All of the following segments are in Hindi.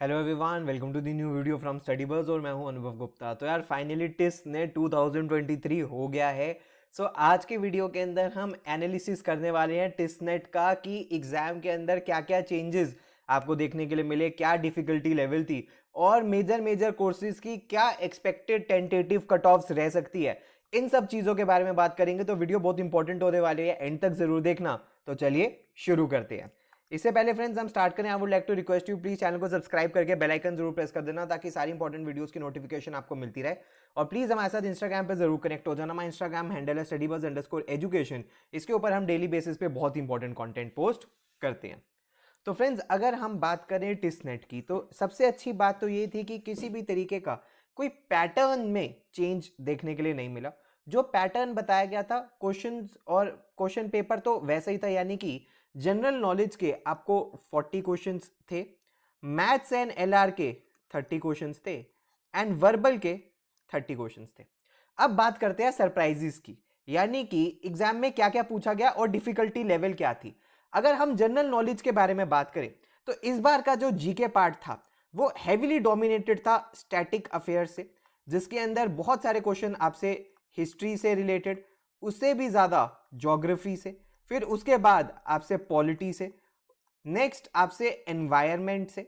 Hello everyone, welcome to the new video from Study Buzz और मैं हूं अनुभव गुप्ता। तो यार फाइनली टिस ने 2023 हो गया है। आज के वीडियो के अंदर हम एनालिसिस करने वाले हैं टिस नेट का कि एग्जाम के अंदर क्या क्या चेंजेस आपको देखने के लिए मिले, क्या डिफिकल्टी लेवल थी और मेजर मेजर कोर्सेज की क्या एक्सपेक्टेड टेंटेटिव कट ऑफ्स रह सकती है। इन सब चीजों के बारे में बात करेंगे, तो वीडियो बहुत इंपॉर्टेंट होने वाली है, एंड तक जरूर देखना। तो चलिए शुरू करते हैं। इससे पहले फ्रेंड्स हम स्टार्ट करें, I would like to request you please channel को सब्सक्राइब करके बेल आइकन जरूर प्रेस कर देना ताकि सारी इंपॉर्टेंट वीडियोस की नोटिफिकेशन आपको मिलती रहे। और प्लीज हमारे साथ इंस्टाग्राम पे जरूर कनेक्ट हो जाना। हमारा इंस्टाग्राम हैंडल है StudyBuzz_education। इसके ऊपर हम डेली बेसिस पे बहुत इंपॉर्टेंट कंटेंट पोस्ट करते हैं। तो फ्रेंड्स, अगर हम बात करें टिसनेट की, तो सबसे अच्छी बात तो ये थी कि किसी भी तरीके का कोई पैटर्न में चेंज देखने के लिए नहीं मिला। जो पैटर्न बताया गया था, क्वेश्चंस और क्वेश्चन पेपर तो वैसा ही था, यानी कि जनरल नॉलेज के आपको 40 क्वेश्चंस थे, मैथ्स एंड एलआर के 30 क्वेश्चंस थे एंड वर्बल के 30 क्वेश्चंस थे। अब बात करते हैं सरप्राइजेस की, यानी कि एग्जाम में क्या क्या पूछा गया और डिफिकल्टी लेवल क्या थी। अगर हम जनरल नॉलेज के बारे में बात करें तो इस बार का जो जीके पार्ट था वो हेवीली डोमिनेटेड था स्टैटिक अफेयर से, जिसके अंदर बहुत सारे क्वेश्चन आपसे हिस्ट्री से रिलेटेड, उससे भी ज्यादा ज्योग्राफी से, फिर उसके बाद आपसे पॉलिटी से, नेक्स्ट आपसे एनवायरमेंट से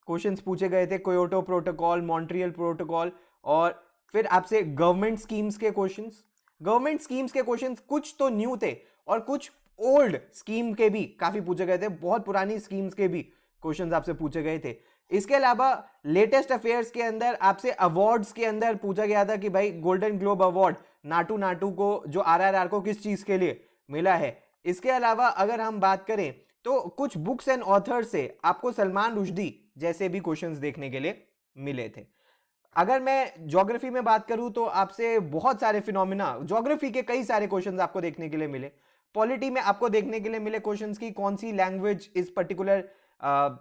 क्वेश्चंस पूछे गए थे, क्योटो प्रोटोकॉल, मॉन्ट्रियल प्रोटोकॉल, और फिर आपसे गवर्नमेंट स्कीम्स के क्वेश्चंस। गवर्नमेंट स्कीम्स के क्वेश्चंस कुछ तो न्यू थे और कुछ ओल्ड स्कीम के भी काफी पूछे गए थे, बहुत पुरानी स्कीम्स के भी क्वेश्चंस आपसे पूछे गए थे। इसके अलावा लेटेस्ट अफेयर्स के अंदर आपसे अवार्ड्स के अंदर पूछा गया था कि भाई golden globe award Naatu Naatu को, जो आरआरआर को, किस चीज के लिए मिला है। इसके अलावा अगर हम बात करें तो कुछ बुक्स एंड ऑथर से आपको सलमान रुश्दी जैसे भी क्वेश्चंस देखने के लिए मिले थे। अगर मैं ज्योग्राफी में बात करूं तो आपसे बहुत सारे फिनोमिना, ज्योग्राफी के कई सारे क्वेश्चंस आपको देखने के लिए मिले। पॉलिटी में आपको देखने के लिए मिले क्वेश्चंस की कौन सी लैंग्वेज इस पर्टिकुलर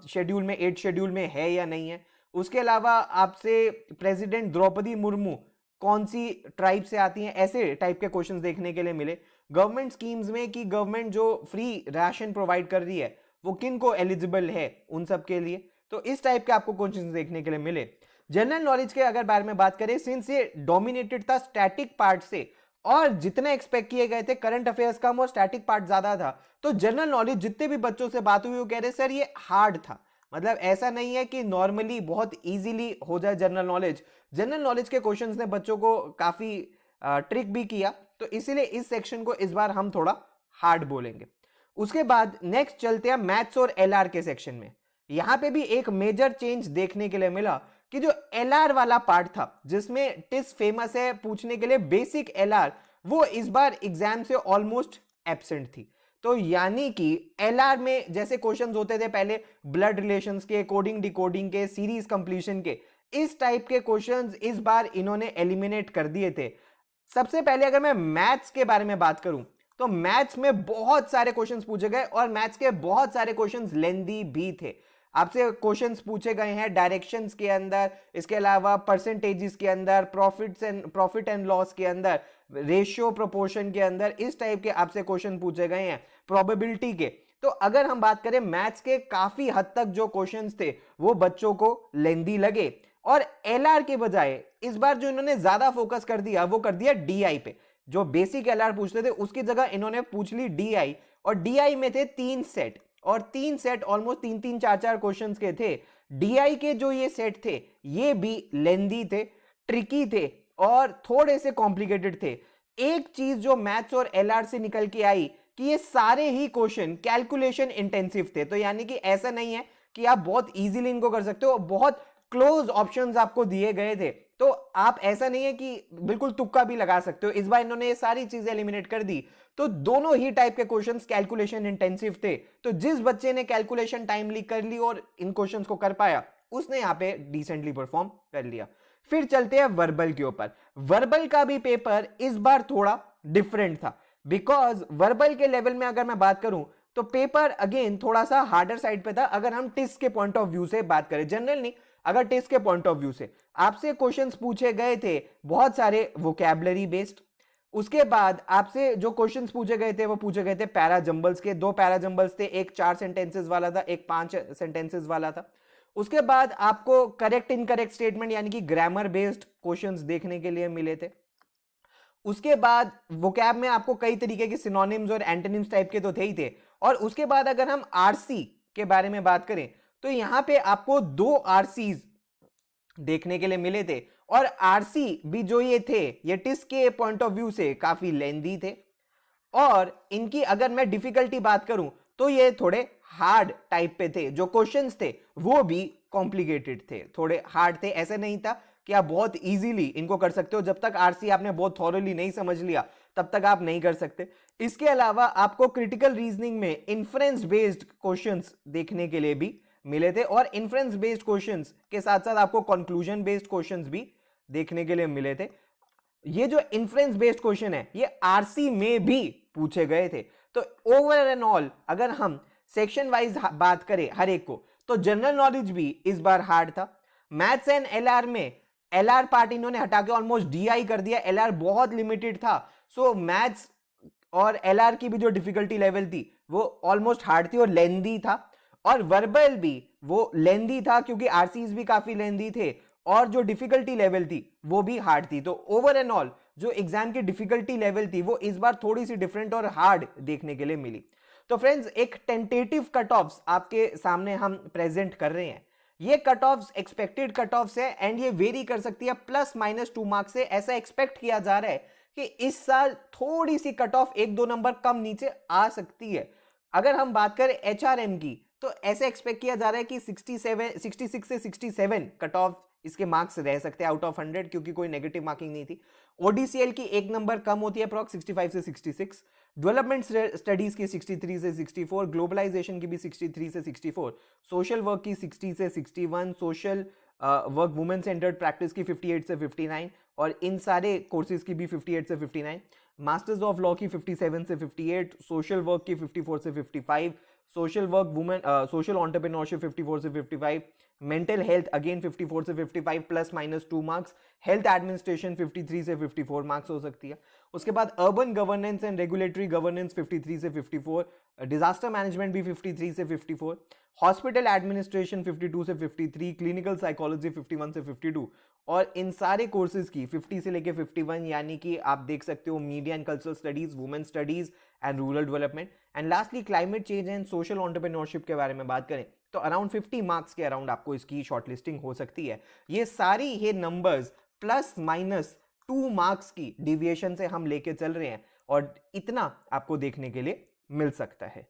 शेड्यूल में, 8 शेड्यूल में है या नहीं है। उसके अलावा आपसे प्रेसिडेंट द्रौपदी मुर्मू कौन सी ट्राइब से आती हैं, ऐसे टाइप के क्वेश्चंस देखने के लिए मिले। गवर्नमेंट स्कीम्स में कि गवर्नमेंट जो फ्री राशन प्रोवाइड कर रही है वो किन को एलिजिबल है, उन सब के लिए। तो इस टाइप के आपको क्वेश्चंस देखने के लिए मिले। जनरल नॉलेज के अगर बारे में बात करें, सिंस ये डोमिनेटेड था स्टैटिक पार्ट से और जितने एक्सपेक्ट किए गए थे करंट अफेयर्स कम और स्टैटिक पार्ट ज्यादा था, तो जनरल नॉलेज जितने भी बच्चों से बात हुई वो कह रहे सर ये हार्ड था। मतलब ऐसा नहीं है कि नॉर्मली बहुत इजीली हो जाए जनरल नॉलेज। जनरल नॉलेज के क्वेश्चंस ने बच्चों को काफी ट्रिक भी किया, तो इसीलिए इस सेक्शन को इस बार हम थोड़ा हार्ड बोलेंगे। उसके बाद नेक्स्ट चलते हैं मैथ्स और एलआर के सेक्शन में। यहां पे भी एक मेजर चेंज देखने के लिए मिला कि जो एलआर वाला पार्ट था, जिसमें टिस फेमस है पूछने के लिए बेसिक एलआर, वो इस बार एग्जाम से ऑलमोस्ट एब्सेंट थी। तो यानी कि एलआर में जैसे क्वेश्चंस होते थे पहले ब्लड रिलेशंस के, कोडिंग डिकोडिंग के, सीरीज कंप्लीशन के, इस टाइप के क्वेश्चंस इस बार इन्होंने एलिमिनेट कर दिए थे। सबसे पहले अगर मैं मैथ्स के बारे में बात करूं तो मैथ्स में बहुत सारे क्वेश्चंस पूछे गए और मैथ्स के बहुत सारे क्वेश्चंस लेंदी भी थे। आपसे क्वेश्चंस पूछे गए हैं डायरेक्शंस के अंदर, इसके अलावा परसेंटेजेस के अंदर, प्रॉफिट एंड लॉस के अंदर, रेशियो प्रोपोर्शन के अंदर, इस टाइप के आपसे क्वेश्चन पूछे गए हैं, प्रोबेबिलिटी के। तो अगर हम बात करें मैथ्स के, काफी हद तक जो क्वेश्चंस थे वो बच्चों को लेंदी लगे। और एलआर के बजाय इस बार जो इन्होंने ज्यादा फोकस कर दिया वो कर दिया डीआई पे। जो बेसिक एलआर पूछते थे उसकी जगह इन्होंने पूछ ली डीआई, और डीआई में थे 3 सेट, और 3 सेट ऑलमोस्ट 3-3, 4-4 क्वेश्चंस के थे। डीआई के जो ये सेट थे ये भी लेंदी थे, ट्रिकी थे और थोड़े से कॉम्प्लिकेटेड थे। एक चीज जो मैथ्स और एलआर से निकल के आई कि ये सारे ही क्वेश्चन कैलकुलेशन इंटेंसिव थे। तो यानी कि ऐसा नहीं है कि आप बहुत इजीली इनको कर सकते हो, बहुत क्लोज ऑप्शंस आपको दिए गए थे, तो आप ऐसा नहीं है कि बिल्कुल तुक्का भी लगा सकते हो। इस बार इन्होंने ये सारी चीजें एलिमिनेट कर दी, तो दोनों ही टाइप के क्वेश्चंस कैलकुलेशन इंटेंसिव थे। तो जिस बच्चे ने कैलकुलेशन टाइमली कर ली और इन क्वेश्चंस को कर पाया, उसने यहां पे डिसेंटली परफॉर्म कर लिया। फिर चलते हैं वर्बल के ऊपर। वर्बल का भी पेपर इस बार थोड़ा डिफरेंट था, बिकॉज वर्बल के लेवल में अगर मैं बात करूं तो पेपर अगेन थोड़ा सा हार्डर साइड पे था। अगर हम टिस के पॉइंट ऑफ व्यू से बात करें, जनरल नहीं, अगर टेस्ट के पॉइंट ऑफ व्यू से आपसे क्वेश्चंस पूछे गए थे बहुत सारे वोकैबुलरी बेस्ड। उसके बाद आपसे जो क्वेश्चंस पूछे गए थे वो पूछे गए थे पैरा जंबल्स के। 2 पैरा जंबल्स थे, एक 4 सेंटेंसेस वाला था, एक 5 सेंटेंसेस वाला था। उसके बाद आपको करेक्ट इनकरेक्ट स्टेटमेंट यानी कि ग्रामर बेस्ड क्वेश्चंस देखने के लिए मिले थे। उसके बाद वोकैब में आपको कई तरीके के सिनोनिम्स और एंटोनिम्स टाइप के तो थे ही थे। और उसके बाद अगर हम आरसी के बारे में बात करें तो यहां पे आपको 2 आरसीज देखने के लिए मिले थे। और आरसी भी जो ये थे ये टिस के पॉइंट ऑफ व्यू से काफी लेंदी थे। और इनकी अगर मैं डिफिकल्टी बात करूं तो ये थोड़े हार्ड टाइप पे थे। जो क्वेश्चंस थे वो भी कॉम्प्लिकेटेड थे, थोड़े हार्ड थे। ऐसे नहीं था कि आप बहुत इजीली इनको कर सकते हो। जब तक आरसी आपने बहुत थॉरली नहीं समझ लिया तब तक आप नहीं कर सकते। इसके अलावा आपको क्रिटिकल रीजनिंग में इन्फ्रेंस बेस्ड क्वेश्चंस देखने के लिए भी मिले थे। और इन्फ्रेंस बेस्ड क्वेश्चंस के साथ साथ आपको कंक्लूजन बेस्ड क्वेश्चंस भी देखने के लिए मिले थे। ये जो इन्फ्रेंस बेस्ड क्वेश्चन है ये आरसी में भी पूछे गए थे। तो ओवर एंड ऑल अगर हम सेक्शन वाइज बात करें हर एक को तो जनरल नॉलेज भी इस बार हार्ड था। मैथ्स एंड एलआर में एलआर पार्ट इन्होंने हटा के ऑलमोस्ट डीआई कर दिया। एलआर बहुत लिमिटेड था। सो मैथ्स और एलआर की भी जो डिफिकल्टी लेवल थी वो ऑलमोस्ट हार्ड थी और लेंदी था। और वर्बल भी वो लेंदी था क्योंकि आरसीज भी काफी लेंदी थे और जो डिफिकल्टी लेवल थी वो भी हार्ड थी। तो ओवर एंड ऑल जो एग्जाम की डिफिकल्टी लेवल थी वो इस बार थोड़ी सी डिफरेंट और हार्ड देखने के लिए मिली। तो फ्रेंड्स एक टेंटेटिव कट ऑफ्स आपके सामने हम प्रेजेंट कर रहे हैं। ये cut offs expected cut offs है एंड ये वेरी कर सकती है +-2 मार्क्स से। ऐसा एक्सपेक्ट किया जा रहा है कि इस साल थोड़ी सी कट ऑफ 1-2 नंबर कम नीचे आ सकती है। अगर हम बात करें एचआरएम की तो ऐसे एक्सपेक्ट किया जा रहा है कि 66 से 67 कट ऑफ इसके मार्क्स रह सकते हैं आउट ऑफ 100 क्योंकि कोई नेगेटिव मार्किंग नहीं थी। ओडीसीएल की 1 नंबर कम होती है अप्रॉक्स 65 से 66, डेवलपमेंट स्टडीज की 63 से 64, ग्लोबलाइजेशन की भी 63 से 64, सोशल वर्क की 60 से 61, social work women centred practice की 58 से 59 और इन सारे कोर्सेज की भी 58 से 59, मास्टर्स ऑफ लॉ की 57 से 58, सोशल वर्क की 54 से 55, social work women social entrepreneurship 54 से 55, मेंटल हेल्थ अगेन 54 से 55 +-2 मार्क्स, हेल्थ एडमिनिस्ट्रेशन 53 से 54 मार्क्स हो सकती है। उसके बाद urban governance and regulatory governance 53 से 54, डिजास्टर मैनेजमेंट भी 53 से 54, हॉस्पिटल एडमिनिस्ट्रेशन 52 से 53, क्लिनिकल साइकोलॉजी 51 से 52 और इन सारे कोर्सेज की 50 से लेके 51 यानी कि आप देख सकते हो media and cultural studies, women studies and rural development and lastly climate change and social entrepreneurship के बारे में बात करें तो अराउंड 50 मार्क्स के अराउंड आपको इसकी शॉर्टलिस्टिंग हो सकती है। ये सारी ये नंबर्स +-2 मार्क्स की डिविएशन से हम लेके चल रहे हैं और इतना आपको देखने के लिए मिल सकता है।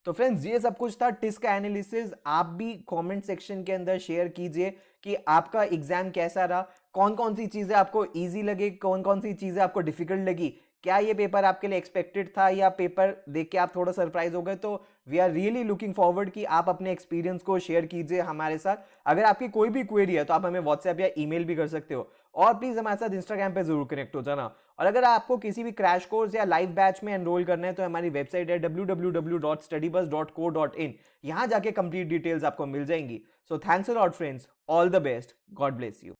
तो फ्रेंड्स ये सब कुछ था टिस का एनालिसिस। आप भी कमेंट सेक्शन के अंदर शेयर कीजिए कि आपका एग्जाम कैसा रहा, कौन कौन सी चीजें आपको इजी लगी, कौन कौन सी चीजें आपको डिफिकल्ट लगी, क्या ये पेपर आपके लिए एक्सपेक्टेड था या पेपर देख के आप थोड़ा सरप्राइज हो गए। तो we are really looking forward कि आप अपने एक्सपीरियंस को शेयर कीजिए हमारे साथ। अगर आपकी कोई भी क्वेरी है तो आप हमें व्हाट्सएप या ईमेल भी कर सकते हो और प्लीज हमारे साथ इंस्टाग्राम पे जरूर कनेक्ट हो जाना। और अगर आपको किसी भी क्रैश कोर्स या लाइव बैच में एनरोल करना है तो हमारी वेबसाइट है www.studybuzz.co.in, यहां जाके कंप्लीट डिटेल्स आपको मिल जाएंगी। So thanks a lot friends, all the best, God bless you.